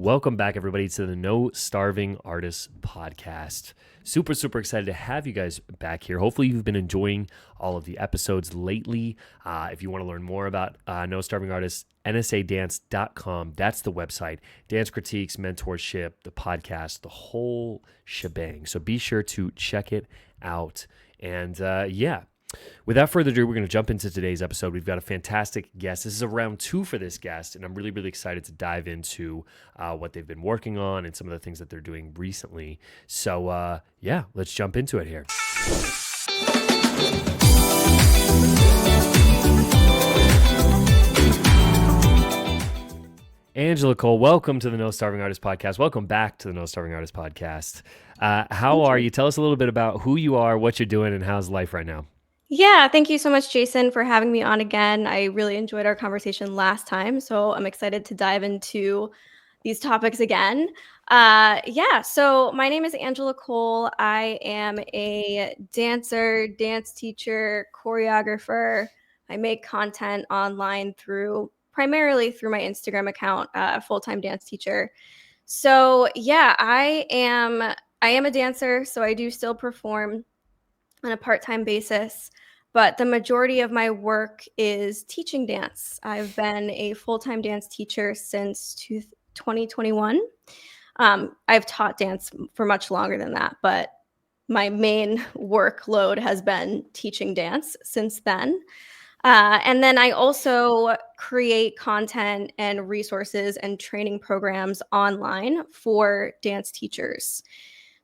Welcome back, everybody, to the No Starving Artists podcast. Super excited to have you guys back here. Hopefully, you've been enjoying all of the episodes lately. If you want to learn more about No Starving Artists, nsadance.com. That's the website. Dance critiques, mentorship, the podcast, the whole shebang. So be sure to check it out. And without further ado, we're going to jump into today's episode. We've got a fantastic guest. This is a round two for this guest, and I'm really excited to dive into what they've been working on and some of the things that they're doing recently. So, let's jump into it here. Angela Cole, welcome to the No Starving Artist podcast. Welcome back to the No Starving Artist podcast. How are you? Tell us a little bit about who you are, what you're doing, and how's life right now? Yeah, thank you so much, Jason, for having me on again. I really enjoyed our conversation last time, so I'm excited to dive into these topics again. So my name is Angela Cole. I am a dancer, dance teacher, choreographer. I make content online primarily through my Instagram account, full-time dance teacher. So yeah, I am a dancer, so I do still perform on a part-time basis, but the majority of my work is teaching dance. I've been a full-time dance teacher since 2021. I've taught dance for much longer than that, but my main workload has been teaching dance since then. And then I also create content and resources and training programs online for dance teachers.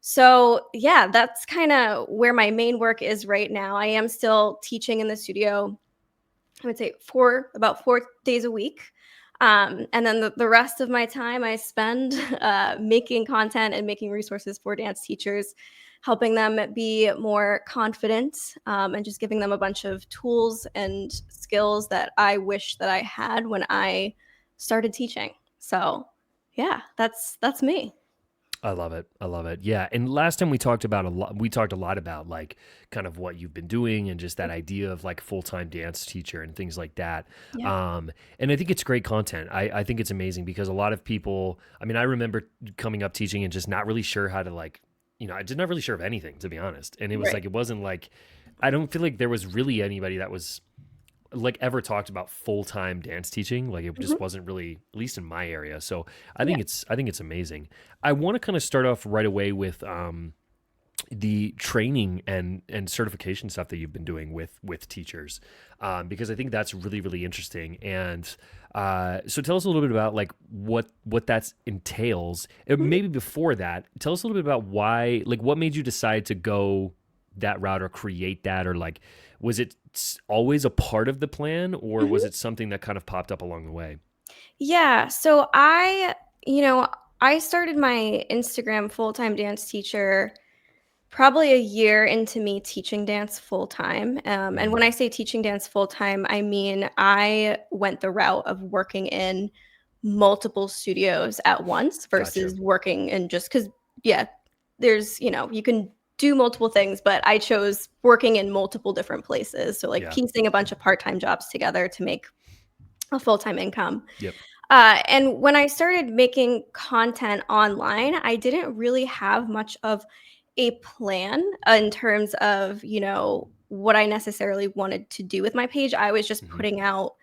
So, yeah, that's kind of where my main work is right now. I am still teaching in the studio, I would say about 4 days a week. And then the rest of my time I spend making content and making resources for dance teachers, helping them be more confident, and just giving them a bunch of tools and skills that I wish that I had when I started teaching. So, yeah, that's me. I love it. Yeah. And last time we talked a lot about like kind of what you've been doing and just that idea of like full-time dance teacher and things like that. Yeah. And I think it's great content. I think it's amazing because a lot of people, I mean, I remember coming up teaching and just not really sure how to like, I just not really sure of anything, to be honest. And it was Right. like, it wasn't like, I don't feel like there was really anybody that was like ever talked about full-time dance teaching. Like it just Mhm. wasn't really, at least in my area. So Yeah. I think it's amazing. I want to kind of start off right away with the training and certification stuff that you've been doing with teachers, because I think that's really interesting. And so tell us a little bit about like what that entails. Mhm. Maybe before that, tell us a little bit about why, like what made you decide to go that route or create that, or like was it always a part of the plan, or was Mhm. it something that kind of popped up along the way? Yeah. So I started my Instagram full-time dance teacher probably a year into me teaching dance full time. And when I Mm, say teaching dance full time, I mean I went the route of working in multiple studios at once gotcha. versus working in just because, yeah, you can do multiple things, but I chose working in multiple different places. So, like Yeah. piecing a bunch of part time jobs together to make a full time income. Yep. And when I started making content online, I didn't really have much of a plan in terms of, what I necessarily wanted to do with my page. I was just Hmm. putting out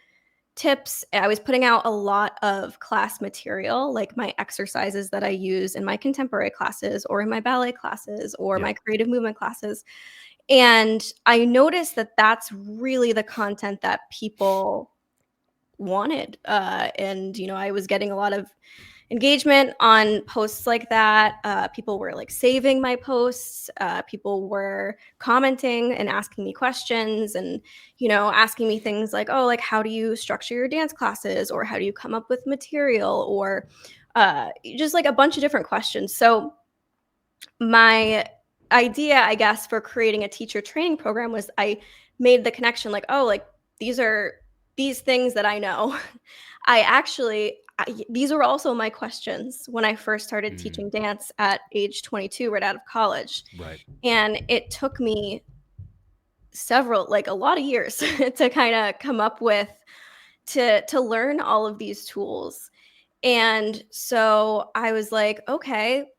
tips. I was putting out a lot of class material, like my exercises that I use in my contemporary classes or in my ballet classes or Yep. my creative movement classes. And I noticed that that's really the content that people wanted. And I was getting a lot of engagement on posts like that. People were like saving my posts. People were commenting and asking me questions, and asking me things like, "Oh, like how do you structure your dance classes, or how do you come up with material, or just like a bunch of different questions." So my idea, I guess, for creating a teacher training program was I made the connection like, oh, like these are these things that I know. These were also my questions when I first started Mm, teaching dance at age 22, right out of college. right. And it took me like a lot of years to kind of come up with to learn all of these tools. And so I was like, okay,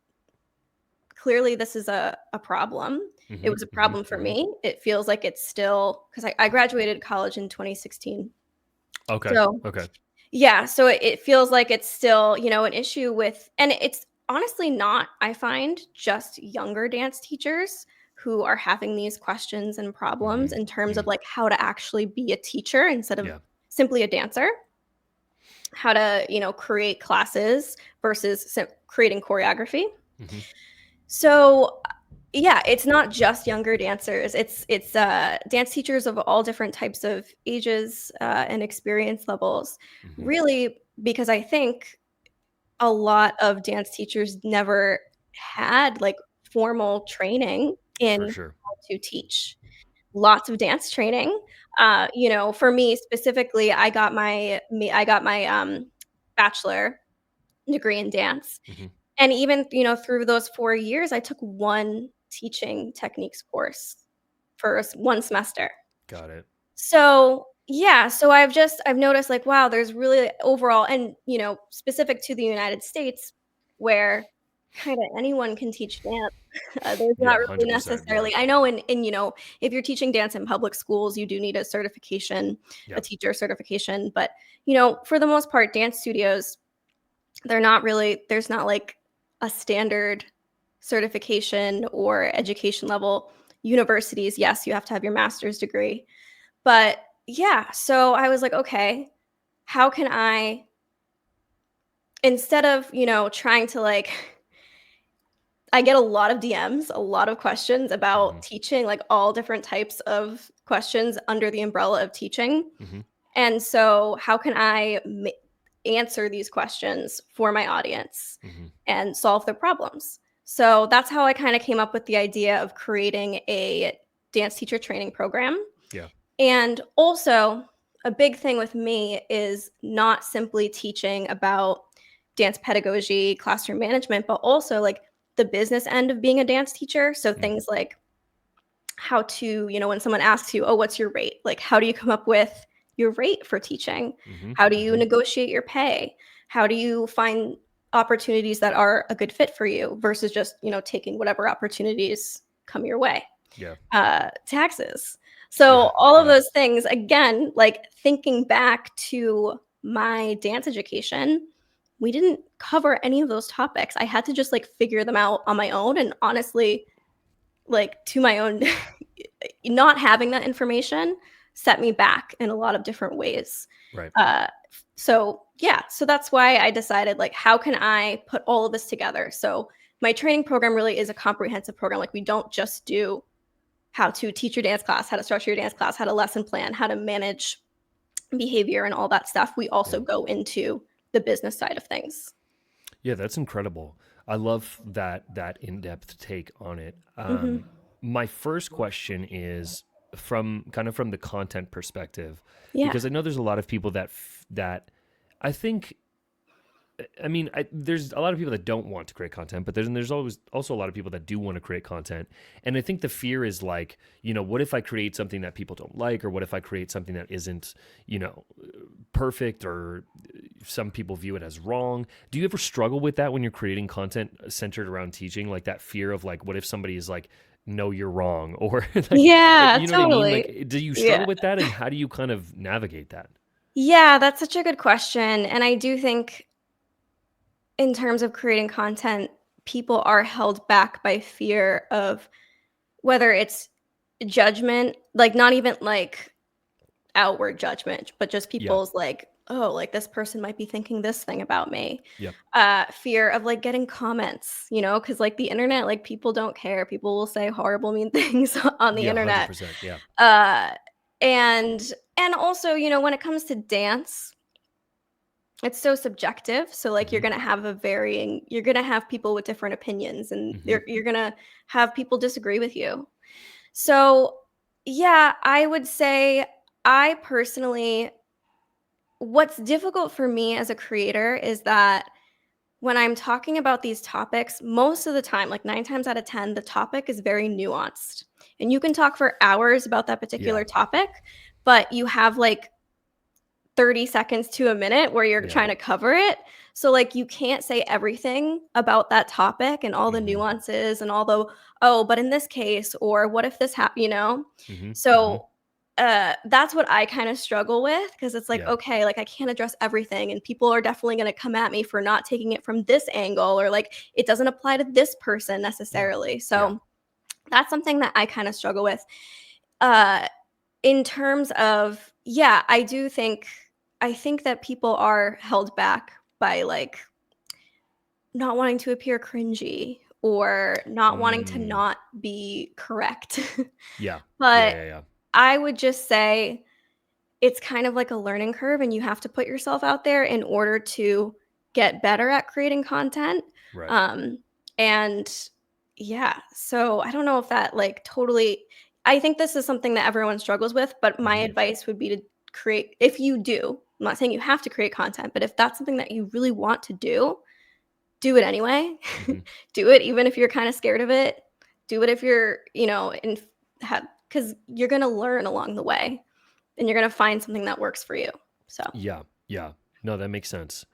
clearly this is a problem. It Mhm. was a Mhm. problem for Mhm. me. It feels like it's still because I graduated college in 2016. Okay. So Okay. yeah, so it feels like it's still, an issue with, and it's honestly not, I find, just younger dance teachers who are having these questions and problems Mhm. in terms of Mm. like how to actually be a teacher instead of Yeah. simply a dancer, how to, create classes versus creating choreography. Mhm. So yeah, it's not just younger dancers. It's dance teachers of all different types of ages and experience levels. Mhm. Really, because I think a lot of dance teachers never had like formal training in For sure. how to teach. Lots of dance training. For me specifically, I got my bachelor degree in dance, Mhm. and even, through those 4 years, I took 1 teaching techniques course for 1 semester. Got it. So, yeah, so I've noticed, like, wow, there's really overall and, specific to the United States where kinda anyone can teach dance. There's not Yeah, really 100%. Yeah. necessarily, I know if you're teaching dance in public schools, you do need a certification, a Yeah. teacher certification, but, for the most part, dance studios, there's not like a standard certification or education level. Universities, yes, you have to have your master's degree. But yeah, so I was like, okay, how can I, instead of, trying to like, I get a lot of DMs, a lot of questions about Mhm. teaching, like all different types of questions under the umbrella of teaching. Mhm. And so, how can I answer these questions for my audience Mhm. and solve their problems? So, that's how I kind of came up with the idea of creating a dance teacher training program. Yeah. And also, a big thing with me is not simply teaching about dance pedagogy, classroom management, but also like the business end of being a dance teacher. So, Mm. things like how to, when someone asks you, oh, what's your rate? Like, how do you come up with your rate for teaching? Mhm. How do you Mhm. negotiate your pay? How do you find opportunities that are a good fit for you versus just, taking whatever opportunities come your way? Yeah. Taxes. So Yeah. all of Yeah. those things, again, like thinking back to my dance education, we didn't cover any of those topics. I had to just like figure them out on my own. And honestly, like to my own, not having that information set me back in a lot of different ways. Right. So yeah, so that's why I decided like, how can I put all of this together? So my training program really is a comprehensive program. Like we don't just do how to teach your dance class, how to structure your dance class, how to lesson plan, how to manage behavior and all that stuff. We Yeah. also go into the business side of things. Yeah, that's incredible. I love that in-depth take on it. Mhm. My first question is from the content perspective, Yeah. because I know there's a lot of people that I think I mean, there's a lot of people that don't want to create content, but there's always also a lot of people that do want to create content. And I think the fear is like, what if I create something that people don't like, or what if I create something that isn't, perfect, or some people view it as wrong. Do you ever struggle with that when you're creating content centered around teaching, like that fear of like, what if somebody is like, no, you're wrong, or like, Yeah, you know what I mean? totally. Like, do you Yeah. struggle with that, and how do you kind of navigate that? Yeah, that's such a good question, and I do think in terms of creating content, people are held back by fear of whether it's judgment, like, not even, like, outward judgment, but just Yeah. people's, like, "Oh, like, this person might be thinking this thing about me." Yep. Fear of, like, getting comments, because like, the internet, like, people don't care. People will say horrible, mean things on the Yeah. internet. 100%. Yeah. Uh, and also, when it comes to dance, it's so subjective. So like Hmm. you're gonna have people with different opinions and Hmm. you're gonna have people disagree with you. So yeah, I would say I personally what's difficult for me as a creator is that when I'm talking about these topics, most of the time, like 9 times out of 10, the topic is very nuanced. And you can talk for hours about that Yeah. particular topic, but you have like 30 seconds to a minute where you're Yeah. trying to cover it. So, like, you can't say everything about that topic and all the Mhm. nuances and all the, "Oh, but in this case," or "What if this happened?" Mhm. Mhm. So, that's what I kinda struggle with because it's like, Yeah. okay, like, I can't address everything, and people are definitely gonna come at me for not taking it from this angle or, like, it doesn't apply to this person Yeah. necessarily. Yeah. So, that's something that I kinda struggle with. Uh in terms of yeah, I think that people are held back by, like, not wanting to appear cringy or not wanting to Mm. not be correct. Yeah. Yeah, But yeah, yeah. I would just say it's kind of like a learning curve, and you have to put yourself out there in order to get better at creating content. Right. Um, and yeah, so I don't know if that like totally I think this is something that everyone struggles with, but my Mhm. advice would be to create if you do, I'm not saying you have to create content, but if that's something that you really want to do it anyway. Mhm. Do it even if you're kind of scared of it. Do it if you're, in because you're gonna learn along the way and you're gonna find something that works for you. So Yeah. Yeah. No, that makes sense.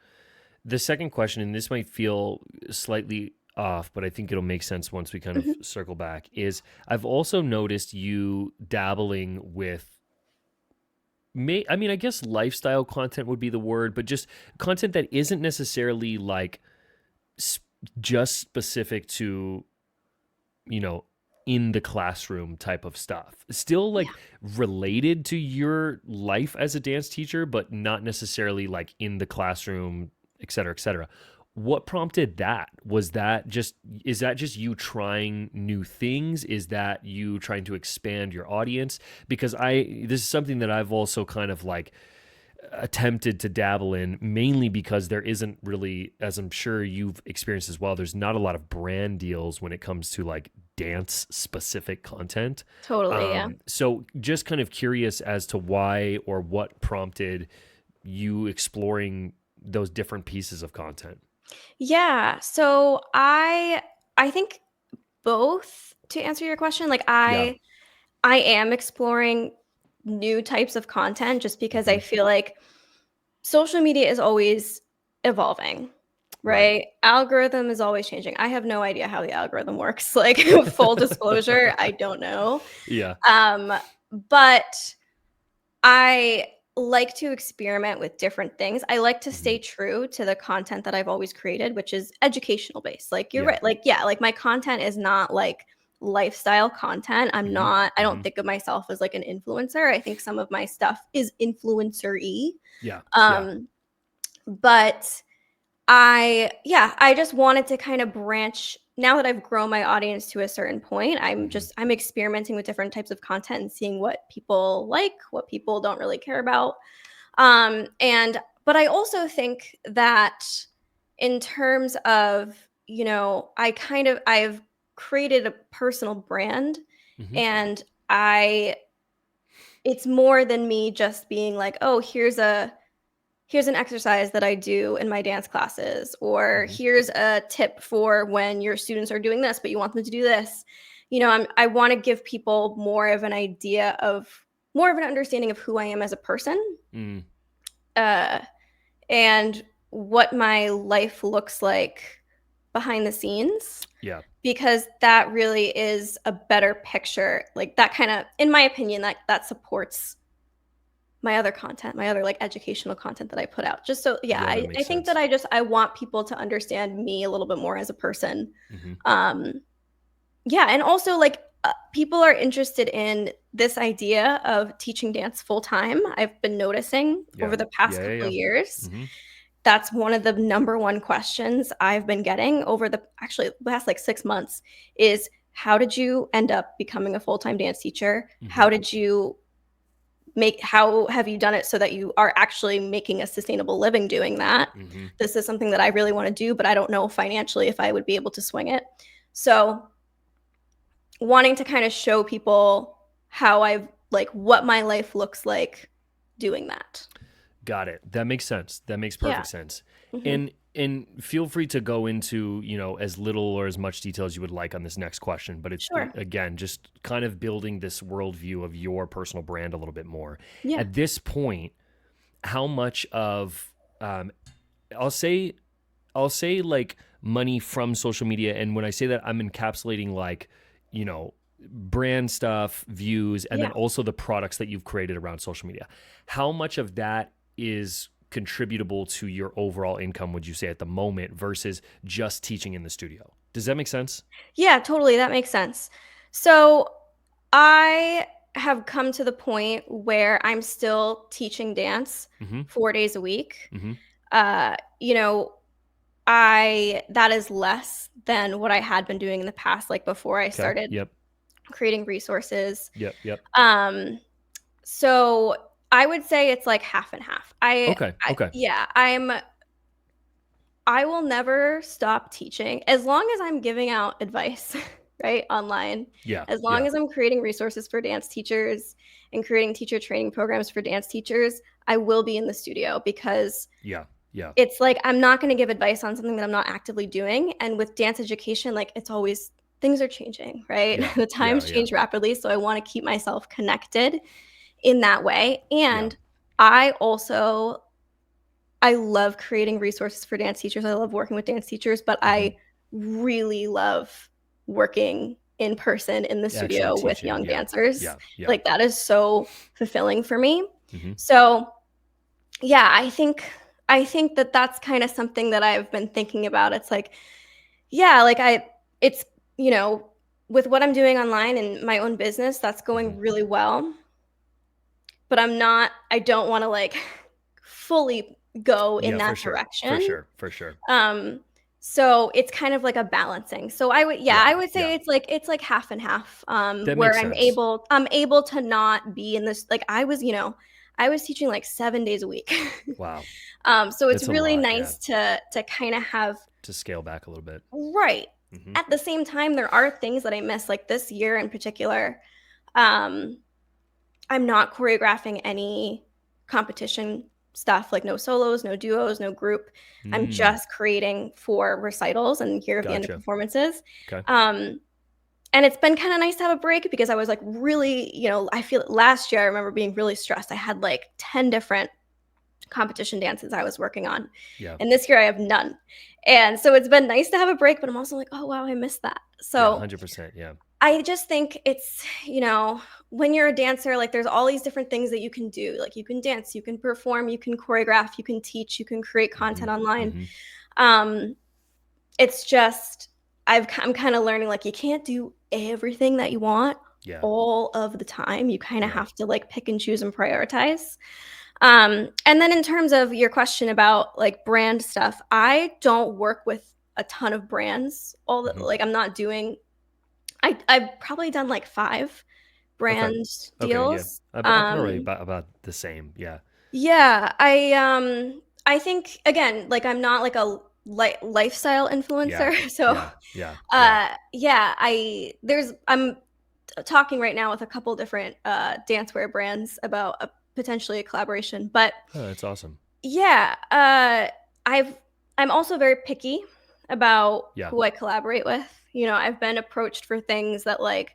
The second question, and this might feel slightly off, but I think it'll make sense once we kind of mhm. circle back, is I've also noticed you dabbling with I mean, I guess lifestyle content would be the word, but just content that isn't necessarily like s- just specific to, you know, in the classroom type of stuff. Still Yeah, like related to your life as a dance teacher, but not necessarily like in the classroom, et cetera, et cetera. What prompted that? Is that just you trying new things? Is that you trying to expand your audience? Because this is something that I've also kind of like attempted to dabble in, mainly because there isn't really, as I'm sure you've experienced as well, there's not a lot of brand deals when it comes to like dance specific content. totally, yeah. So just kind of curious as to why or what prompted you exploring those different pieces of content. Yeah, so I think both to answer your question, like, Yeah. I am exploring new types of content just because I Hmm. feel like social media is always evolving, Right. right? Algorithm is always changing. I have no idea how the algorithm works, like, full disclosure, I don't know. Yeah. Um, but I like to experiment with different things. I like to Hmm. stay true to the content that I've always created, which is educational based. Like you're Yeah. right. Like, yeah, like my content is not like lifestyle content. Hmm. I Hmm. don't think of myself as like an influencer. I think some of my stuff is influencer-y. Yeah. Yeah. Um, but I just wanted to kind of branch now that I've grown my audience to a certain point. Hmm. I'm experimenting with different types of content and seeing what people like, what people don't really care about. And but I also think that in terms of, I've created a personal brand Hmm. and I it's more than me just being like, "Oh, here's an exercise that I do in my dance classes," or Hmm. here's a tip for when your students are doing this, but you want them to do this. I want to give people more of an understanding of who I am as a person, Mm. uh, and what my life looks like behind the scenes, Yeah. because that really is a better picture. Like that kind of, in my opinion, that supports my other content, my other, like, educational content that I put out. Just so yeah, Yeah, that I makes think that sense. I want people to understand me a little bit more as a person. Hmm. Um, yeah, and also, like, people are interested in this idea of teaching dance full time. I've been noticing over Yeah. the past Yeah. Yeah. couple of Yeah. years. Hmm. That's one of the number one questions I've been getting over the actually last, like, 6 months is, "How did you end up becoming a full-time dance teacher? Hmm. How have you done it so that you are actually making a sustainable living doing that? Hmm. This is something that I really wanna do, but I don't know financially if I would be able to swing it." So, wanting to kinda show people how I've like, what my life looks like doing that. Got it. That makes sense. That makes Yeah. perfect sense. Mhm. And feel free to go into, as little or as much detail as you would like on this next question, but it's Sure. again just kind of building this worldview of your personal brand a little bit more. Yeah. At this point, how much of um, I'll say like money from social media, and when I say that, I'm encapsulating like, you know, brand stuff, views, and then Yeah. also the products that you've created around social media. How much of that is contributable to your overall income, would you say, at the moment versus just teaching in the studio? Does that make sense? Yeah, totally. That makes sense. So I have come to the point where I'm still teaching dance Mm-hmm. 4 days a week. Mm-hmm. You know, I that is less than what I had been doing in the past, like before I Okay. started Yep. creating resources. Yep. Yep. Um, so I would say it's like half and half. Okay. I Okay. yeah, I will never stop teaching as long as I'm giving out advice, right, online. Yeah. As long Yeah. as I'm creating resources for dance teachers and creating teacher training programs for dance teachers, I will be in the studio because Yeah. Yeah. it's like I'm not going to give advice on something that I'm not actively doing. And with dance education, like it's always things are changing, right? Yeah. The Yeah. times Yeah. change rapidly. So I want to keep myself connected in that way. Yeah. And I also I love creating resources for dance teachers. I love working with dance teachers, but Mm-hmm. I really love working in person in the Actually studio with teaching. young Yeah. dancers. Yeah. Yeah. Like that is so fulfilling for me. Mm-hmm. So, yeah, I think that that's kind of something that I've been thinking about. It's like, yeah, like it's, you know, with what I'm doing online and my own business, that's Mm-hmm. going really well. But I don't want to like fully go in Yeah, for that sure. For direction. sure. For sure. Um, so it's kind of like a balancing. So Yeah. I would say Yeah. it's like half and half. That Where makes sense. I'm able to not be in this like I was, I was teaching like 7 days a week. Wow. So it's That's a really lot. Yeah. nice to kind of have To scale back a little bit. right. Mm-hmm. At the same time, there are things that I miss, like this year in particular. Um, I'm not choreographing any competition stuff, like no solos, no duos, no group. I'm Mm, just creating for recitals and year of the end of gotcha. performances. Okay. Um, and it's been kind of nice to have a break because I was like really, I feel last year I remember being really stressed. I had like 10 different competition dances I was working on. Yeah. And this year I have none. And so it's been nice to have a break, but I'm also like, oh wow, I missed that. Yeah. So 100%. Yeah. I just think it's, when you're a dancer, like there's all these different things that you can do. Like you can dance, you can perform, you can choreograph, you can teach, you can create Mm-hmm. content online. Mm-hmm. Um, it's just, I'm kind of learning like you can't do everything that you want Yeah. all of the time. You kind of Yeah. have to like pick and choose and prioritize. And then in terms of your question about like brand stuff, I don't work with a ton of brands. Mm-hmm. Like I'm not doing I've probably done like 5 Okay. brand Okay. Yeah. deals. I can relate about the same. Yeah. Yeah, I think again, like I'm not like a lifestyle Yeah. influencer. So Yeah. Yeah. Yeah. yeah, I'm talking right now with a couple different dancewear brands about potentially a collaboration. But Oh, that's awesome. yeah, I'm also very picky about Yeah. who I collaborate with. I've been approached for things that like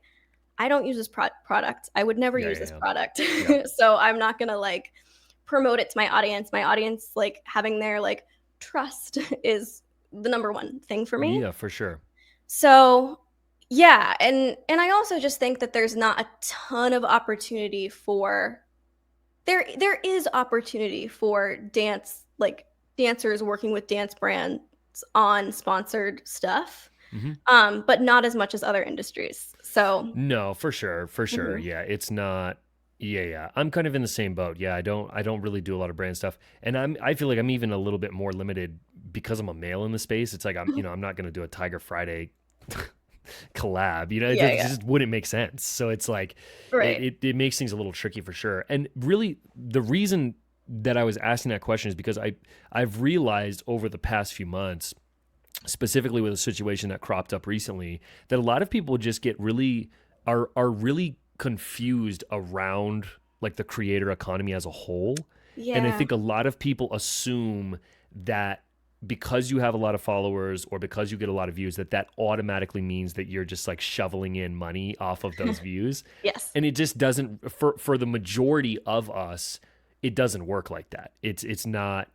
I don't use this product. I would never Yeah. use Yeah. this Yeah. product. Yeah. So I'm not going to like promote it to my audience. My audience like having their like trust is the number one thing for me. Yeah, for sure. So yeah, and I also just think that there's not a ton of opportunity for there is opportunity for dancers working with dance brands on sponsored stuff. Mm-hmm. But not as much as other industries. So No, for sure. For sure. mhm. Yeah. It's not. Yeah, yeah. I'm kind of in the same boat. Yeah, I don't really do a lot of brand stuff. And I feel like I'm even a little bit more limited because I'm a male in the space. It's like I'm not going to do a Tiger Friday collab. It Yeah, yeah. just wouldn't make sense. So it's like Right. it makes things a little tricky for sure. And really the reason that I was asking that question is because I've realized over the past few months, specifically with a situation that cropped up recently, that a lot of people just get really are really confused around like the creator economy as a whole. And I Yeah. think a lot of people assume that because you have a lot of followers or because you get a lot of views, that automatically means that you're just like shoveling in money off of those views. Yes. And it just doesn't, for the majority of us, it doesn't work like that. It's not,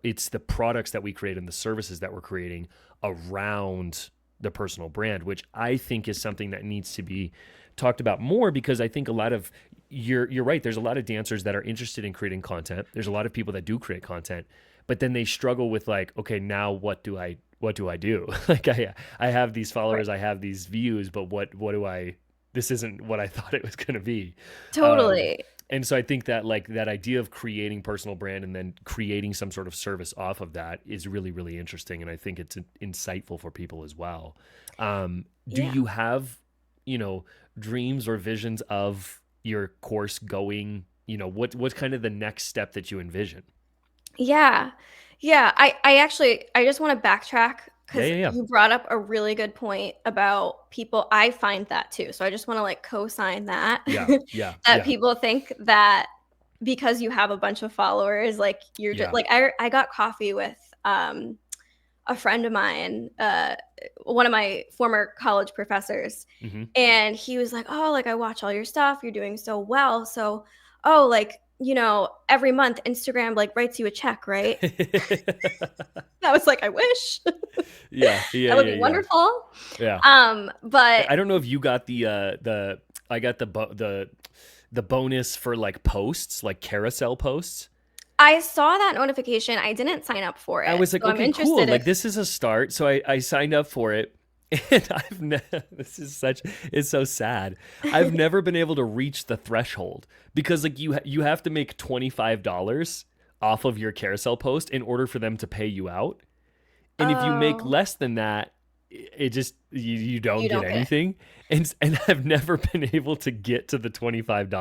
it's the products that we create and the services that we're creating around the personal brand, which I think is something that needs to be talked about more, because I think a lot of you're right. There's a lot of dancers that are interested in creating content. There's a lot of people that do create content, but then they struggle with like, okay, now what do I do? Like I have these followers, Right. I have these views, but what do I? This isn't what I thought it was going to be. Um, Totally. and so I think that like that idea of creating personal brand and then creating some sort of service off of that is really, really interesting. And I think it's insightful for people as well. Do Yeah. you have, dreams or visions of your course going, what's kind of the next step that you envision? Yeah. Yeah, I actually I just wanna backtrack Yeah, because yeah, yeah. you brought up a really good point about people. I find that too, so I just wanna, like, co-sign that, Yeah, yeah, that yeah, people think that because you have a bunch of followers, like, you're just yeah. like, I got coffee with, a friend of mine, one of my former college professors, Hmm. and he was like, "Oh, like, I watch all your stuff, you're doing so well, so, oh, like, every month Instagram, like, writes you a check, right?" I was like, "I wish. Yeah, yeah, That would yeah, be yeah, wonderful." yeah. But I don't know if you got the I got the bonus for like posts, like carousel posts. I saw that notification, I didn't sign up for I it, was like, so I'm okay, cool. interested Like if this is a start. So I signed up for it. And this is it's so sad. I've never been able to reach the threshold because like you have to make $25 off of your carousel post in order for them to pay you out. And if you make Oh, less than that, it just you don't you get don't get anything. And I've never been able to get to the $25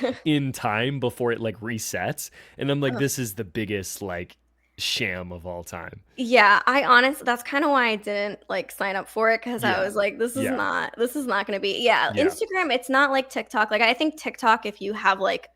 it. in time before it like resets. And I'm like, Ugh. this is the biggest like sham of all time. Yeah, that's kinda why I didn't, like, sign up for it because I Yeah. was like, Yeah. this is not gonna be." Yeah, Yeah. Instagram, it's not like TikTok, like, I think TikTok, if you have, like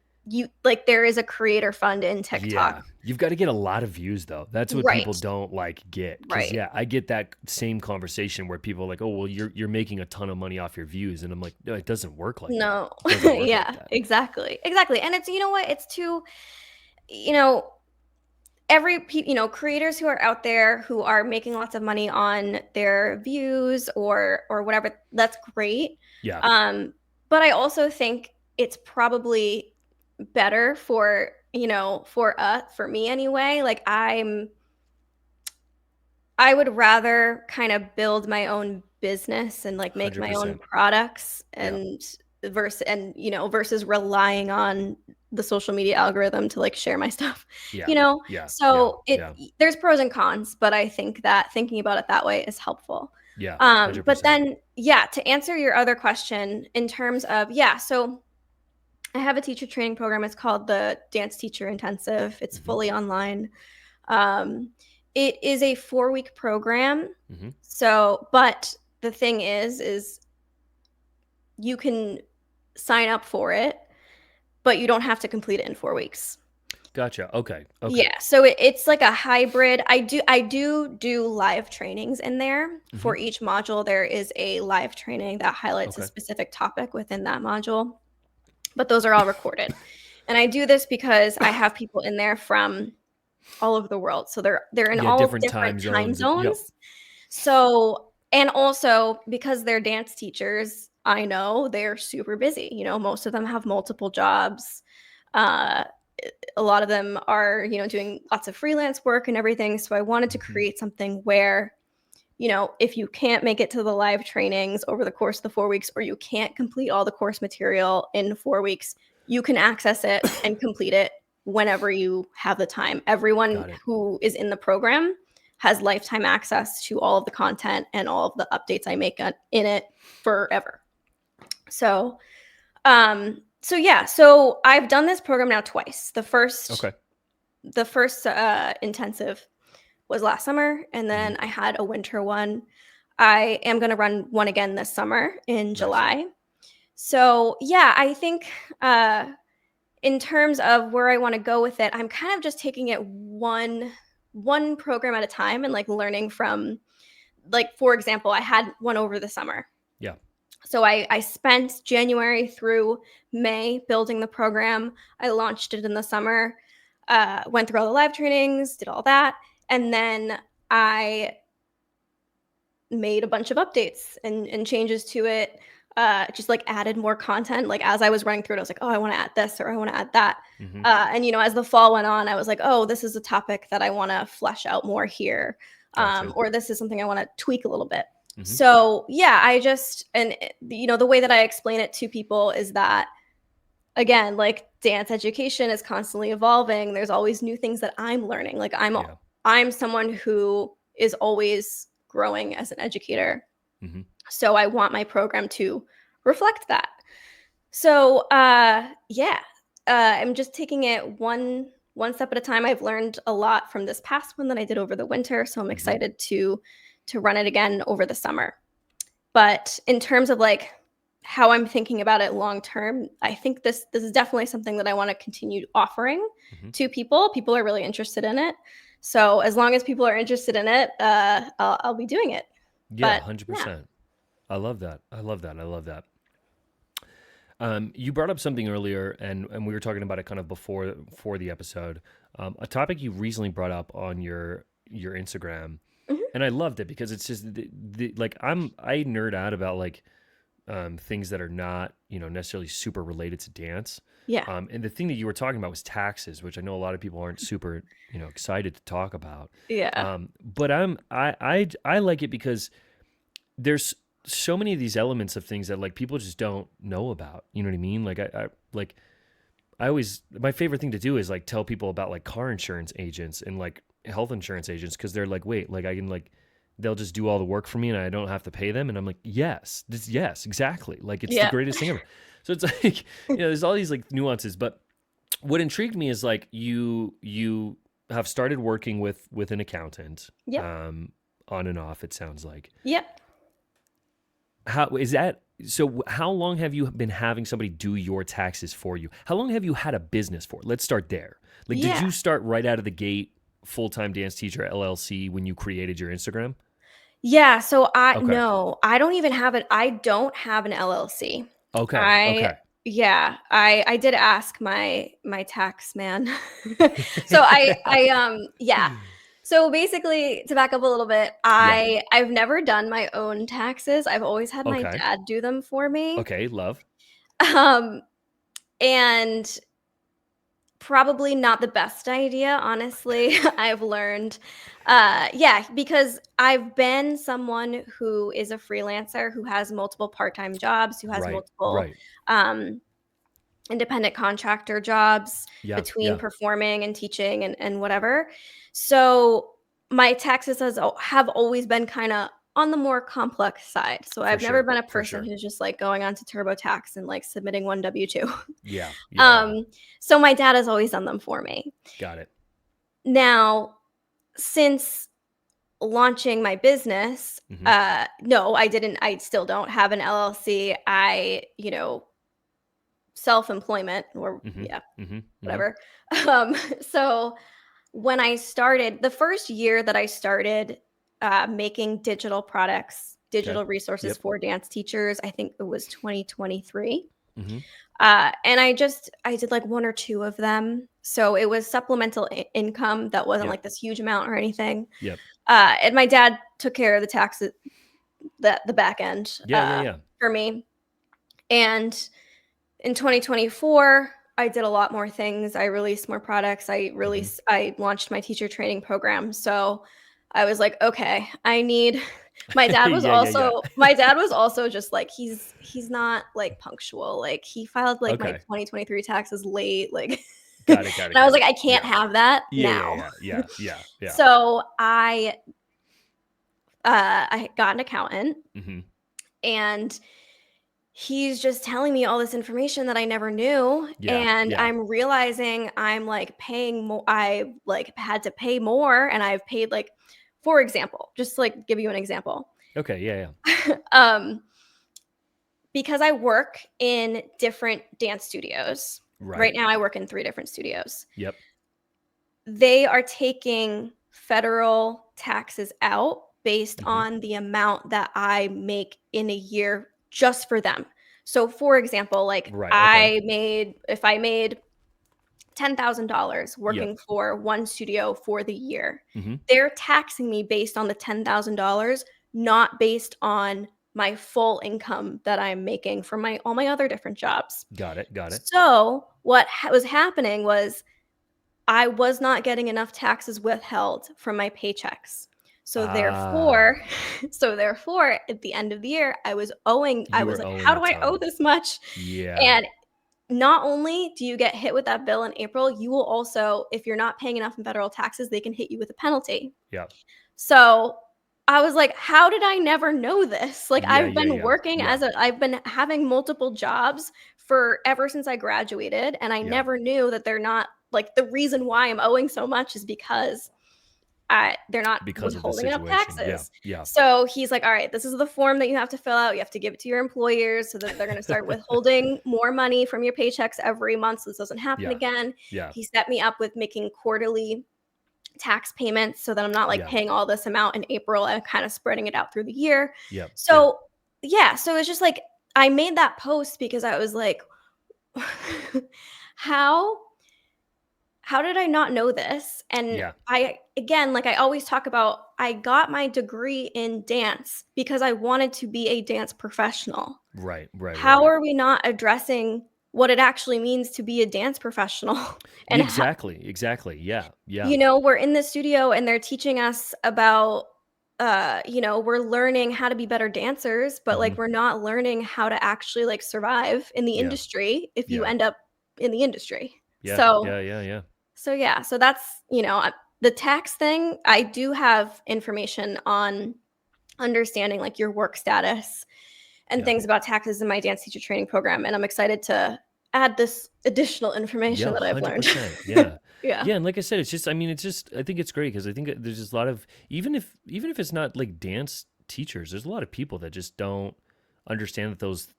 there is a creator fund in TikTok. Yeah. You've got to get a lot of views though. That's what people Right, don't like get. Cause right. yeah, I get that same conversation where people are like, oh, well, you're making a ton of money off your views. And I'm like, no, it doesn't work like that. No. It doesn't work like Yeah, that. exactly, exactly, and it's, you know what, it's too, you know, creators who are out there who are making lots of money on their views or whatever, that's great. Yeah. Um, but I also think it's probably better for me anyway. Like I would rather kind of build my own business and like make my own 100%. products Yeah. versus relying on the social media algorithm to like share my stuff, Yeah. you know? Yeah. Yeah. So Yeah. there's pros and cons, but I think that thinking about it that way is helpful. Yeah. But 100%. then yeah, to answer your other question in terms of yeah, so I have a teacher training program. It's called the Dance Teacher Intensive. It's Hmm. fully online. Um, it is a 4-week program. Hmm. So, but the thing is you can sign up for it, but you don't have to complete it in 4 weeks. Gotcha. Okay. Okay. Yeah, so it's like a hybrid. I do live trainings in there. Hmm. For each module, there is a live training that highlights a Okay. specific topic within that module, but those are all recorded. And I do this because I have people in there from all over the world. So they're in Yeah. all Different different time time zones. And, yep. zones. So and also because they're dance teachers, I know they're super busy. Most of them have multiple jobs. Uh, a lot of them are, doing lots of freelance work and everything. So I wanted to Hmm. create something where, if you can't make it to the live trainings over the course of the 4 weeks, or you can't complete all the course material in 4 weeks, you can access it and complete it whenever you have the time. Everyone Got it. who is in the program has lifetime access to all of the content and all of the updates I make in it forever. So, so yeah, so I've done this program now twice. Okay. The first intensive was last summer, and Hmm. then I had a winter one. I am going to run one again this summer in Nice. July. So yeah, I think in terms of where I want to go with it, I'm kind of just taking it one program at a time and like learning from, like, for example, I had one over the summer. Yeah. So I spent January through May building the program. I launched it in the summer. Went through all the live trainings, did all that, and then I made a bunch of updates and changes to it. Just like added more content. Like as I was running through it, I was like, oh, I want to add this or I want to add that. Mm-hmm. And as the fall went on, I was like, oh, this is a topic that I want to flesh out more here, Gotcha. or this is something I want to tweak a little bit. Mm-hmm. So yeah, I just and the way that I explain it to people is that again, like dance education is constantly evolving. There's always new things that I'm learning. Like Yeah. I'm someone who is always growing as an educator. Mm-hmm. So I want my program to reflect that. So yeah, I'm just taking it one step at a time. I've learned a lot from this past one that I did over the winter, so I'm Mm-hmm. excited to run it again over the summer. But in terms of like how I'm thinking about it long term, I think this is definitely something that I want to continue offering Mm-hmm. to people. People are really interested in it. So as long as people are interested in it, I'll be doing it. Yeah, But yeah. 100%. I love that. I love that. I love that. You brought up something earlier, and we were talking about it kind of before the episode. A topic you recently brought up on your Instagram, Mhm. and I loved it because it's just like I nerd out about like things that are not necessarily super related to dance. Yeah. And the thing that you were talking about was taxes, which I know a lot of people aren't super excited to talk about. Yeah. But I like it because there's so many of these elements of things that like people just don't know about. You know what I mean? Like I always my favorite thing to do is like tell people about like car insurance agents and like health insurance agents because they're like, wait, like I can like they'll just do all the work for me and I don't have to pay them. And I'm like, yes, exactly. Like it's the Yeah. greatest thing ever. So it's like, there's all these like nuances. But what intrigued me is like you have started working with an accountant, Yep. on and off, it sounds like. Yep. How is that? So how long have you been having somebody do your taxes for you? How long have you had a business for? Let's start there. Like, did Yeah. you start right out of the gate, full-time dance teacher LLC, when you created your Instagram? Yeah, so Okay. no, I don't even have it. I don't have an LLC. Okay. I Okay. Yeah, I did ask my tax man. So I yeah. So basically to back up a little bit, Yeah. I've never done my own taxes. I've always had my Okay. dad do them for me. Okay. Love. Um and probably not the best idea, honestly. I've learned. Yeah, because I've been someone who is a freelancer, who has multiple part-time jobs, who has Right. multiple, Right. um, independent contractor jobs Yeah. between Yeah. performing and teaching and whatever. So my taxes have always been kinda on the more complex side. So For I've never sure. been a For person sure. who's just, like, going onto TurboTax and, like, submitting one W-2. Yeah. Yeah. Yeah. Um, so my dad has always done them for me. Got it. Now, since launching my business, Mm-hmm. no, I still don't have an LLC. Self-employment or Mm-hmm. yeah, Mm-hmm. Mm-hmm. whatever. Um, so when I started, the first year that I started making digital products, Okay. digital resources Yep. for dance teachers, I think it was 2023. Mm-hmm. And I did like one or two of them. So it was supplemental income that wasn't Yep. like this huge amount or anything. Yep. And my dad took care of the taxes, the back end Yeah. Yeah. Yeah. for me. And in 2024, I did a lot more things. I released more products. Mm-hmm. I launched my teacher training program. So I was like, okay, I need my dad was Yeah. Yeah. Yeah. also my dad was also just like he's not like punctual. Like he filed like my Okay. 2023 taxes late like and Got it. Got it. I was Got like it. I can't Yeah. have that Yeah. Yeah. now. Yeah. Yeah. Yeah. Yeah. So I got an accountant Mm-hmm. and he's just telling me all this information that I never knew, Yeah. and Yeah. I'm realizing I'm, like, paying more. I, like, had to pay more, and I've paid, like for example, just to, like, give you an example, Okay. Yeah. Yeah. um, because I work in different dance studios. Right. Right now, I work in 3 different studios. Yep. They are taking federal taxes out based Mm-hmm. on the amount that I make in a year just for them. So, for example, like Right. Okay. if I made $10,000 Yep. working for one studio for the year. Hmm. They're taxing me based on the $10,000, not based on my full income that I'm making from my all my other different jobs. Got it. Got it. So, what was happening was I was not getting enough taxes withheld from my paychecks. So Ah, therefore so therefore, at the end of the year, I you was were like, owing "How a do I owe ton. this much?" Yeah. And not only do you get hit with that bill in April, you will also, if you're not paying enough in federal taxes, they can hit you with a penalty. Yep. So, I was like, "How did I never know this?" Like, Yeah. Yeah. Yeah. Yeah. I've been having multiple jobs for ever since I graduated, and I Yeah. never knew that they're not like, the reason why I'm owing so much is because they're not Because of the withholding enough situation. Yeah. taxes. Yeah. So he's like, "All right, this is the form that you have to fill out. You have to give it to your employers so that they're going to start withholding more money from your paychecks every month so this doesn't happen Yeah. again." Yeah. He set me up with making quarterly tax payments so that I'm not like Yeah. paying all this amount in April and kind of spreading it out through the year. Yep. Yep. So, yeah, so it's just like I made that post because I was like, how how did I not know this? And Yeah. I, again, like I always talk about, I got my degree in dance because I wanted to be a dance professional. Right. Right. How Right. are we not addressing what it actually means to be a dance professional? And how, Exactly. Exactly. Yeah. Yeah. we're in the studio and they're teaching us about we're learning how to be better dancers, but Hmm. like we're not learning how to actually like survive in the Yeah. industry if you Yeah. end up in the industry. Yeah. So Yeah. Yeah. Yeah. yeah, so that's, the tax thing, I do have information on understanding like your work status and Yeah. things about taxes in my dance teacher training program, and I'm excited to add this additional Yeah, information that I've learned. 100%. Yeah. Yeah. Yeah, and like I said, it's just I mean, it's just I think it's great because I think there's just a lot of even if it's not like dance teachers, there's a lot of people that just don't understand that those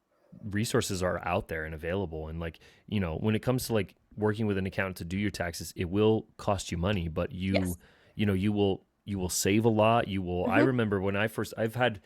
resources are out there and available. And like, when it comes to like working with an accountant to do your taxes, it will cost you money, but Yes. you will save a lot. You will I Mhm. remember when I've had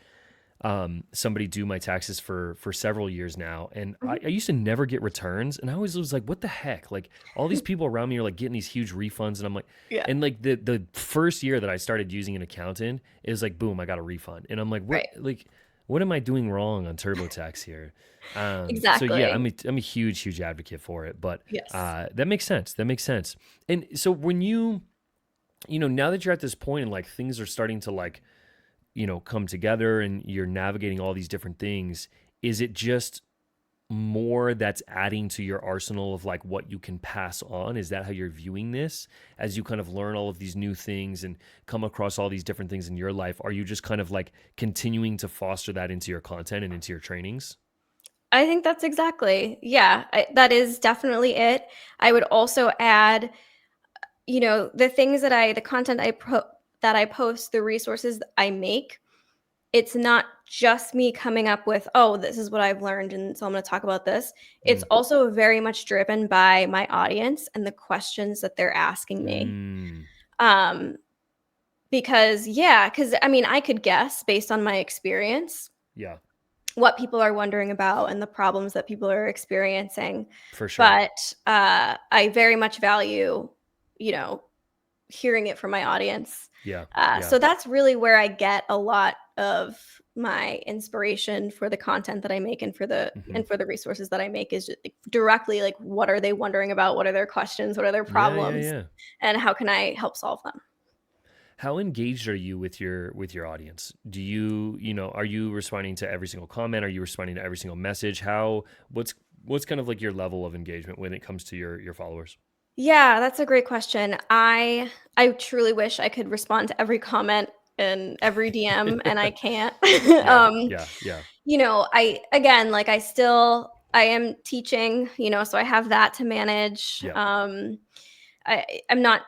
somebody do my taxes for several years now, and Mhm. I used to never get returns, and I always was like, what the heck, like all these people around me are like getting these huge refunds, and I'm like, Yeah. and like the first year that I started using an accountant, it was like boom, I got a refund, and I'm Right. like what am I doing wrong on TurboTax here? So yeah, Exactly. I'm a huge advocate for it, but Yes. that makes sense, and so when now that you're at this point and like things are starting to like come together and you're navigating all these different things, is it just more that's adding to your arsenal of like what you can pass on? Is that how you're viewing this as you kind of learn all of these new things and come across all these different things in your life? Are you just kind of like continuing to foster that into your content and into your trainings? I think that's exactly, yeah, that is definitely it. I would also add, the content that I post, the resources that I make, it's not just me coming up with, "Oh, this is what I've learned, and so I'm gonna talk about this." It's Mm. also very much driven by my audience and the questions that they're asking me. Mm. Um, because I mean, I could guess based on my experience Yeah, what people are wondering about and the problems that people are experiencing, for sure. but, I very much value, you know, hearing it from my audience. Yeah, yeah. So that's really where I get a lot of my inspiration for the content that I make and Hmm. for the resources that I make is directly like what are they wondering about? What are their questions? What are their Yeah, yeah, problems? yeah. And how can I help solve them? How engaged are you with your audience? Do you, are you responding to every single comment? Are you responding to every single message? What's kind of like your level of engagement when it comes to your followers? Yeah, that's a great question. I truly wish I could respond to every comment and every DM, and I can't. Yeah, um, yeah, yeah, I again, like I am teaching, so I have that to manage. yeah. I'm not,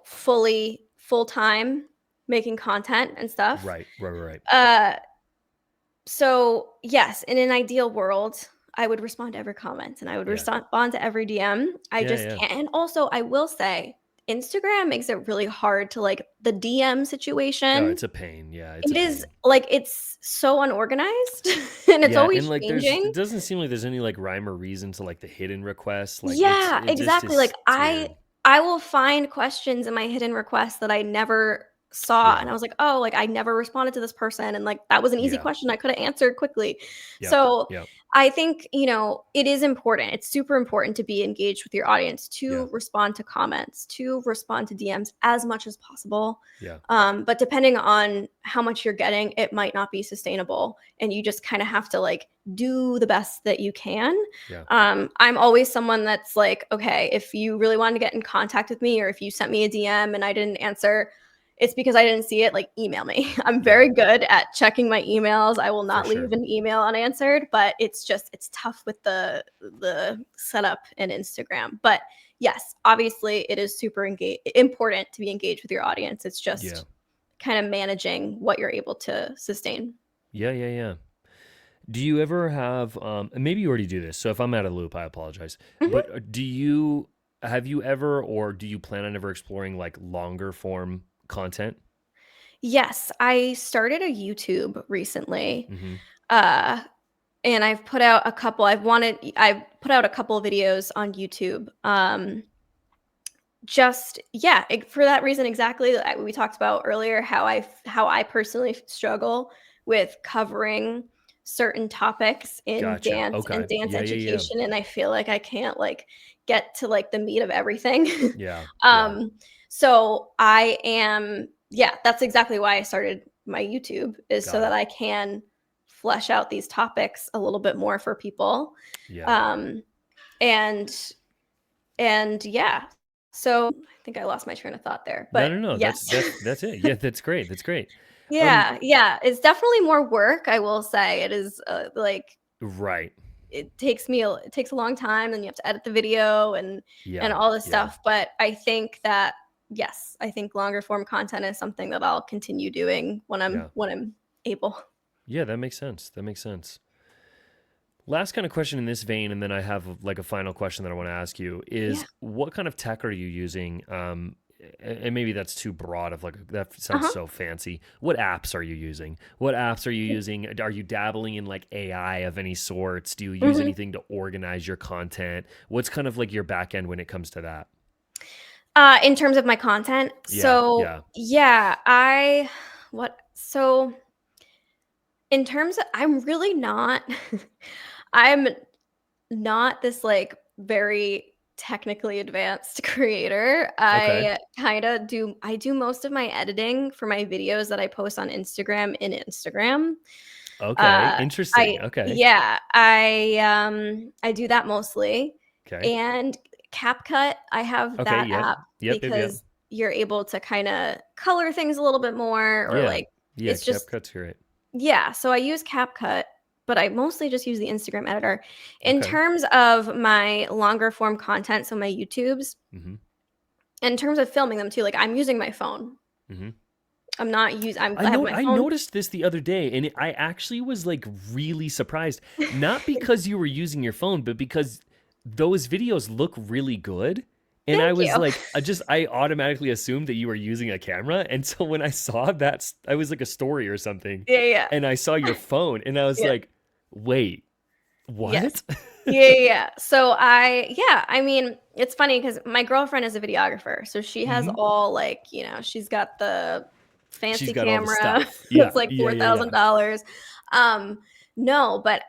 fully full time making content and stuff. Right, right, right, right. Uh, so yes, in an ideal world, I would respond to every comment and I would Yeah, respond to every DM. I yeah, just yeah. can't. And also, I will say, Instagram makes it really hard to like the DM Oh, situation. it's a pain. Yeah, it's a It is pain. like it's so unorganized and it's Yeah, and always like it changing. doesn't seem like there's any like rhyme or reason to like the hidden requests. Like Yeah, it just exactly, is like, it's weird. I will find questions in my hidden requests that I never saw, Yeah. and I was like, "Oh, like, I never responded to this person," and, like, that was an easy Yeah. question I coulda answered quickly. Yep. So, Yep. I think, it is important, it's super important to be engaged with your audience, Yeah. to respond to comments, to respond to DMs as much as possible, Yeah. but depending on how much you're getting, it might not be sustainable, and you just kinda have to, like, do the best that you can. Yeah. I'm always someone that's like, okay, if you really wanted to get in contact with me or if you sent me a DM and I didn't answer, it's because I didn't see it. Like, email me. I'm Yeah. very good at checking my emails. I will For not leave sure. an email unanswered, but it's tough with the setup in Instagram. But yes, obviously it is important to be engaged with your audience. It's Yeah. just kind of managing what you're able to sustain. Yeah. Yeah. Yeah. Do you ever have and maybe you already do this, so if I'm out of the loop, I apologize. Mhm. But do you have you ever or do you plan on ever exploring like longer form content? Yes, I started a YouTube recently. Mhm. Uh, and I've put out a couple of videos on YouTube. Just yeah, for that reason exactly that we talked about earlier, how I personally struggle with covering certain topics in Gotcha. dance and Okay. dance Yeah, yeah, yeah. education, and I feel like I can't like get to like the meat of everything. Yeah. Yeah. um, so I am yeah, that's exactly why I started my YouTube is so Got that it. I can flesh out these topics a little bit more for people. Yeah. Um, and and yeah, so I think I lost my train of thought there, No, but no, no. yes. That's it. Yeah, that's great. That's great. Um Yeah, yeah, it's definitely more work, I will say. It is, like, right. it takes a long time, and you have to edit the video and Yeah. all this Yeah. stuff, but I think that yes, I think longer form content is something that I'll continue doing Yeah. when I'm able. Yeah, that makes sense. That makes sense. Last kind of question in this vein, and then I have like a final question that I want to ask you Yeah. is what kind of tech are you using? And maybe that's too broad of like that sounds Uh-huh. so fancy. What apps are you using? What apps are you using? Are you dabbling in like AI of any sorts? Do you use Mhm. anything to organize your content? What's kind of like your back end when it comes to that? In terms of my content, Yeah, so, yeah. yeah, I what so in terms of I'm really not I'm not this, like, very technically advanced creator. Okay. I do most of my editing for my videos that I post on Instagram in Instagram. Okay. Uh, Interesting. Okay. I do that mostly, Okay. and CapCut, I have Okay. that Yep. app Yep. Yep. Yep. because you're able to kinda color things a little bit more or, Yeah. like, Yeah. it's just CapCut's great. yeah, so I use CapCut, but I mostly just use the Instagram editor. In Okay. terms of my longer form content, so my YouTubes, Mm-hmm. in terms of filming them too, like, I'm using my phone. Mm-hmm. I have my I phone. noticed this the other day, and I actually was like really surprised. Not because you were using your phone, but because those videos look really good. And I Thank was you. like, I automatically assumed that you were using a camera. And so when I saw that, I was like a story or something, Yeah, yeah, and I saw your phone, and I was yeah. like, wait, Yes. what? So I mean, it's funny because my girlfriend is a videographer, so she has Hmm. all, like, she's got the She's fancy got all the camera. stuff. It's Yeah, like yeah, yeah, yeah. $4,000. Um, no, but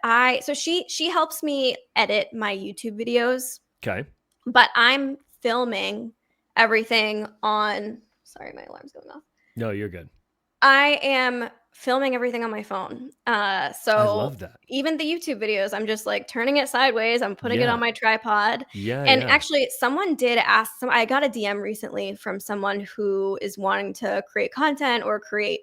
she helps me edit my YouTube videos, Okay. but I'm filming everything on sorry, my alarm's going off. No, you're good. I am filming everything on my phone. I So love that. even the YouTube videos, I'm just like turning it sideways. I'm putting it on Yeah, my tripod. yeah, And yeah. actually, someone did ask I got a DM recently from someone who is wanting to create content or create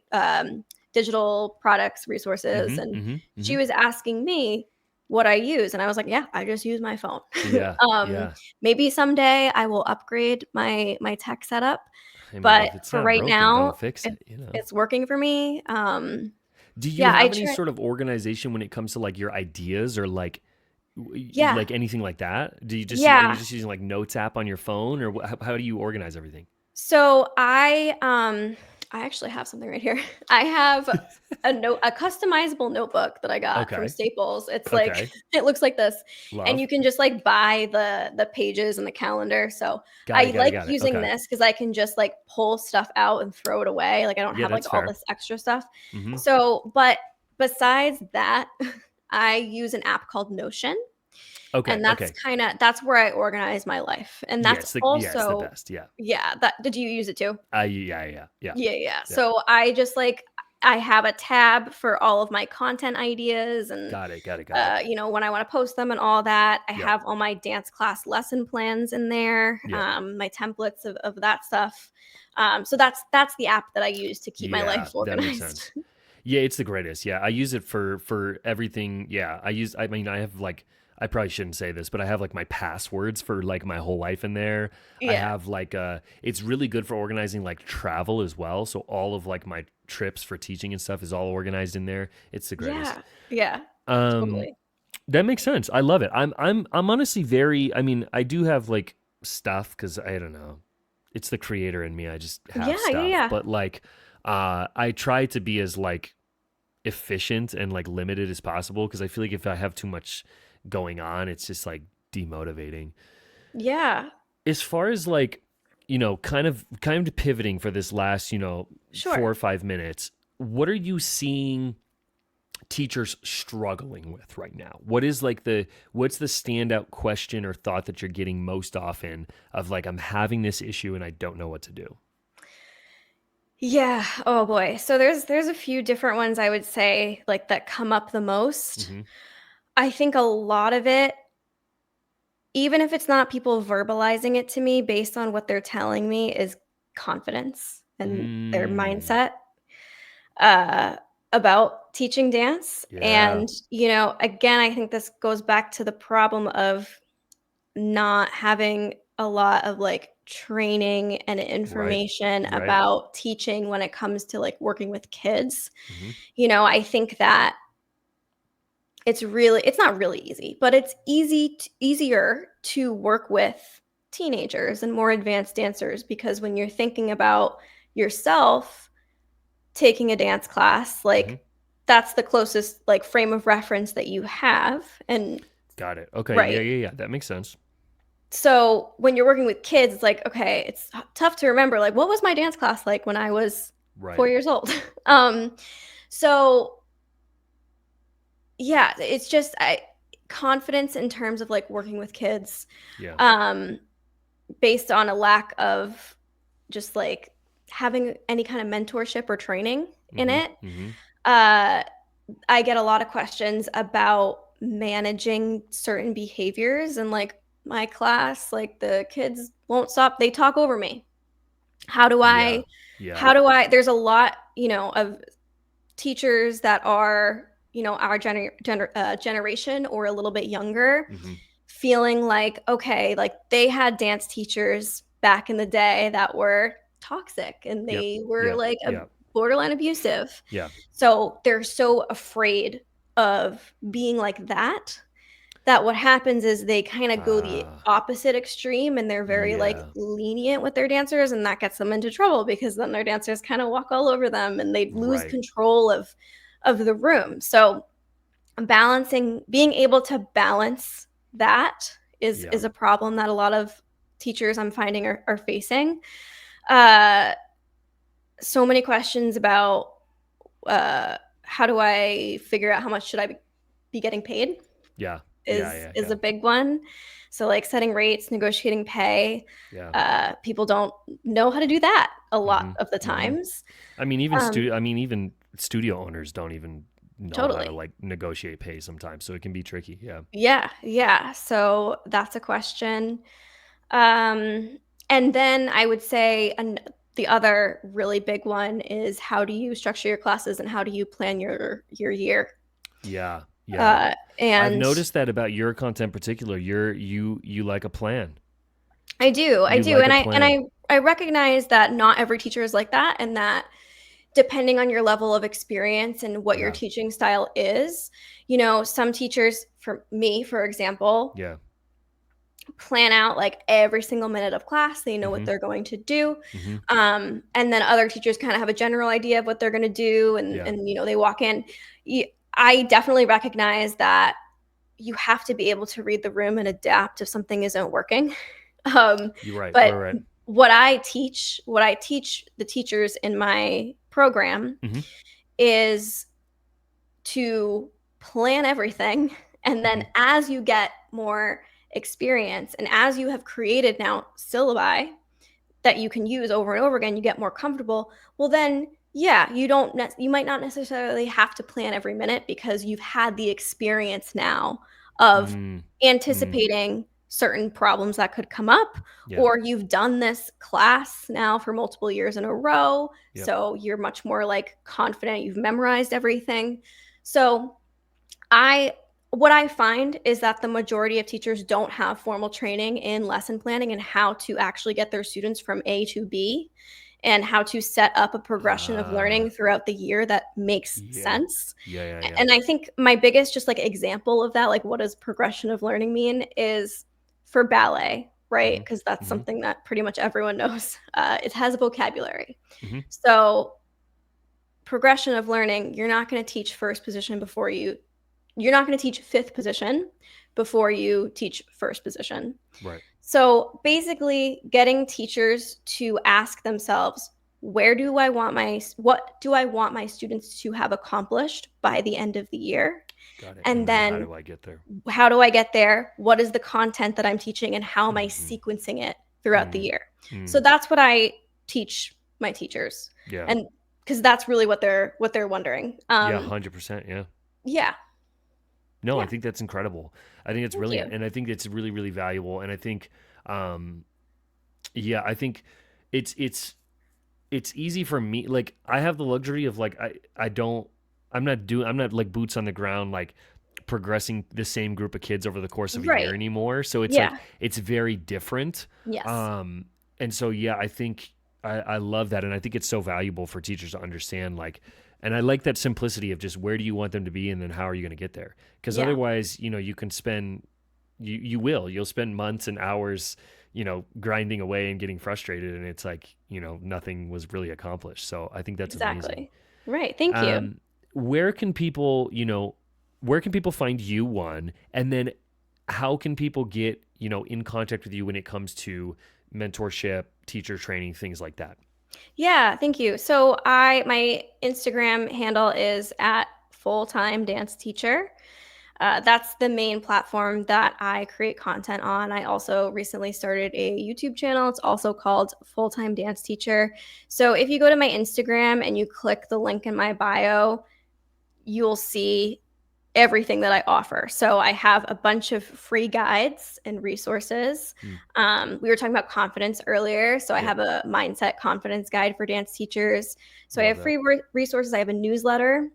digital products, resources. Mm-hmm, And mm-hmm, mm-hmm. she was asking me what I use. And I was like, yeah, I just use my phone. Yeah, um, yeah. maybe someday I will upgrade my tech setup. I mean, But if it's for not right broken, don't now, fix it, you know? it's working for me. Do you Yeah, I have any try sort of organization when it comes to like your ideas or like yeah, like anything like that? Are you yeah. just using like notes app on your phone or how do you organize everything? So I actually have something right here. I have a customizable notebook that I got from Okay. Staples. It's like Okay. it looks like this, and you Love. can just, like, buy the pages and the calendar, so Got it. I Got it. like Got it. using Okay. this because I can just, like, pull stuff out and throw it away, like, I don't Yeah, have, like, that's all fair. this extra stuff. Hmm. So but besides that, I use an app called Notion, Okay. and Okay. that's where I organize my life, and Yeah, that's it's the also best. Yeah. yeah, that did you use it too? Yeah. Yeah. Yeah. Yeah, yeah. Yeah. So I just like I have a tab for all of my content ideas and Got it. Got it. Got it. when I want to post them and all that. I Yep. have all my dance class lesson plans in there, Yep. my templates of that stuff. So that's the app that I use to keep my Yeah, life that makes organized. sense. Yeah, it's the greatest. Yeah, I use it for everything. Yeah, I mean, I have like I probably shouldn't say this, but I have like my passwords for like my whole life in there. I Yeah. have like it's really good for organizing like travel as well. So all of like my trips for teaching and stuff is all organized in there. It's the greatest. Yeah. Yeah. Um Totally. that makes sense. I love it. I'm honestly very I mean, I do have like stuff cuz I don't know. It's the creator in me. I just Yeah, have yeah, stuff, yeah. but like I try to be as like efficient and like limited as possible because I feel like if I have too much going on, it's just like demotivating. Yeah. As far as like, kind of pivoting for this last, 4 or 5 minutes, what are you seeing teachers struggling with right now? What's the standout question or thought that you're getting most often of like I'm having this issue and I don't know what to do? Yeah. Oh boy. So there's a few different ones I would say like that come up the most. Mm-hmm. I think a lot of it, even if it's not people verbalizing it to me based on what they're telling me, is confidence and their Mm, mindset uh, about teaching dance. yeah. And, again, I think this goes back to the problem of not having a lot of like training and Right. information Right. about teaching when it comes to like working with kids. Mm-hmm. I think that it's not really easy, but it's easier to work with teenagers and more advanced dancers because when you're thinking about yourself taking a dance class, Mm-hmm. like that's the closest like frame of reference that you have and Got it. Okay. Yeah. right. Yeah. Yeah. That makes sense. So when you're working with kids, it's like, okay, it's tough to remember like what was my dance class like when I was Right. 4 years old. um so yeah, it's just confidence in terms of, like, working with kids, Yeah. um, based on a lack of just, like, having any kind of mentorship or training in Mm-hmm. it. Mm-hmm. Uh, I get a lot of questions about managing certain behaviors in, like, my class, like, the kids won't stop they talk over me. How do Yeah. I Yeah. how do I there's a lot, of teachers that are, our generation or a little bit younger, Mm-hmm. feeling like, okay, like they had dance teachers back in the day that were toxic and Yep. they were Yep. like a Yep. borderline abusive. Yeah. So they're so afraid of being like that that what happens is they kind of go the Ah. opposite extreme and they're very like Yeah. lenient with their dancers and that gets them into trouble because then their dancers kind of walk all over them and they lose Right. control of the room. So balancing being able to balance that Yeah. is a problem that a lot of teachers I'm finding are facing. Uh so many questions about how do I figure out how much should I be getting paid Yeah. Yeah. is Yeah. is Yeah. a big one. So, like, setting rates, negotiating pay, Yeah. people don't know how to do that a lot Mm-hmm. of the Mm-hmm. times. I Um, mean, even studio owners don't even know how to totally. like negotiate pay sometimes, so it can be tricky. Yeah. Yeah, yeah, so that's a question. Um, and then I would say the other really big one is how do you structure your classes and how do you plan your year? Yeah. Yeah. Uh, I've and noticed that about your content in particular. You like a plan. I You do, like and a I plan. I recognize that not every teacher is like that, and that depending on your level of experience and what your Yeah. teaching style is, some teachers, for me, for example, Yeah. plan out like every single minute of class. They know what Mm-hmm. they're going to do. Mm-hmm. And then other teachers kind of have a general idea of what they're going to do. Yeah. And, they walk in. I definitely recognize that you have to be able to read the room and adapt if something isn't working. Um, You're right. but Right. Right. what I teach the teachers in my program Mm-hmm. is to plan everything. And Mm-hmm. then as you get more experience and as you have created now syllabi that you can use over and over again, you get more comfortable. Well, then, yeah, you might not necessarily have to plan every minute because you've had the experience now of Mm-hmm. anticipating certain problems that could come up, Yeah. or you've done this class now for multiple years in a row. Yep. So you're much more like confident, you've memorized everything. So I what I find is that the majority of teachers don't have formal training in lesson planning and how to actually get their students from A to B and how to set up a progression of Uh, learning throughout the year that makes yeah. sense. Yeah. Yeah. Yeah. And I think my biggest just like example of that, like what does progression of learning mean, is for ballet, right? Mm-hmm. Because that's Mm-hmm. something that pretty much everyone knows. It has a vocabulary. Mm-hmm. So progression of learning, you're not going to teach first position before you're not going to teach fifth position before you teach first position. Right. So basically, getting teachers to ask themselves, what do I want my students to have accomplished by the end of the year? Got it. And And then how then do I get there? how do I get there? What is the content that I'm teaching and how am I Mm-hmm. sequencing it throughout the year? So Mm-hmm. that's what I teach my teachers. Yeah. And because that's really what they're wondering. Yeah. 100%. Yeah. Yeah. No, I Yeah. think that's incredible. I think it's Thank brilliant, you. and I think it's really, really valuable. And I think, um, yeah, I think it's it's easy for me. Like I have the luxury of like I don't I'm not like boots on the ground like progressing the same group of kids over the course of a year Right. anymore. So it's like Yeah. it's very different. Yes. Um, and so yeah, I think I love that, and I think it's so valuable for teachers to understand like. And I like that simplicity of just where do you want them to be, and then how are you going to get there? Because Yeah. otherwise, you can spend you'll spend months and hours grinding away and getting frustrated, and it's like nothing was really accomplished. So I think that's amazing. Exactly. Right. Thank you. um where can people where can people find you, one, and then how can people get in contact with you when it comes to mentorship, teacher training, things like that? Yeah, thank you. So my Instagram handle is at full-time dance teacher. That's the main platform that I create content on. I also recently started a YouTube channel. It's also called Full Time Dance Teacher. So if you go to my Instagram and you click the link in my bio, you'll see everything that I offer. So I have a bunch of free guides and resources. Mm, We were talking about confidence earlier. So I yep. have a mindset confidence guide for dance teachers. So I Love have that. free resources. I have a newsletter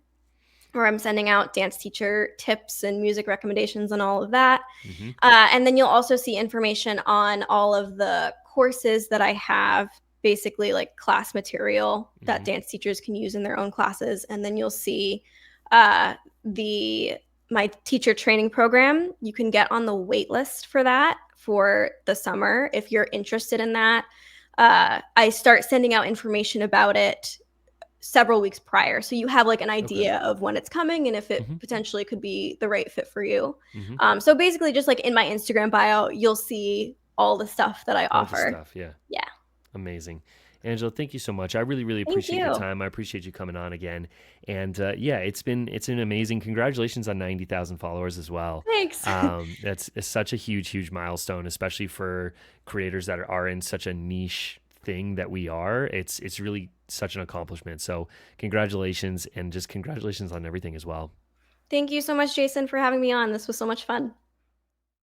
where I'm sending out dance teacher tips and music recommendations and all of that. Mm-hmm. And then you'll also see information on all of the courses that I have, basically like class material that Mm-hmm. dance teachers can use in their own classes. And then you'll see uh, the my teacher training program. You can get on the wait list for that for the summer if you're interested in that. I start sending out information about it several weeks prior. So you have like an Okay. idea of when it's coming and if it Mm-hmm. potentially could be the right fit for you. Mm-hmm. So basically, just like in my Instagram bio, you'll see all the stuff that I All the offer. stuff. Yeah. Yeah. Amazing. Angela, thank you so much. I really, really Thank appreciate the you. time. I appreciate you coming on again. And yeah, it's been amazing. Congratulations on 90,000 followers as well. Thanks. That's such a huge, huge milestone, especially for creators that are in such a niche thing that we are. It's really such an accomplishment. So congratulations, and just congratulations on everything as well. Thank you so much, Jason, for having me on. This was so much fun.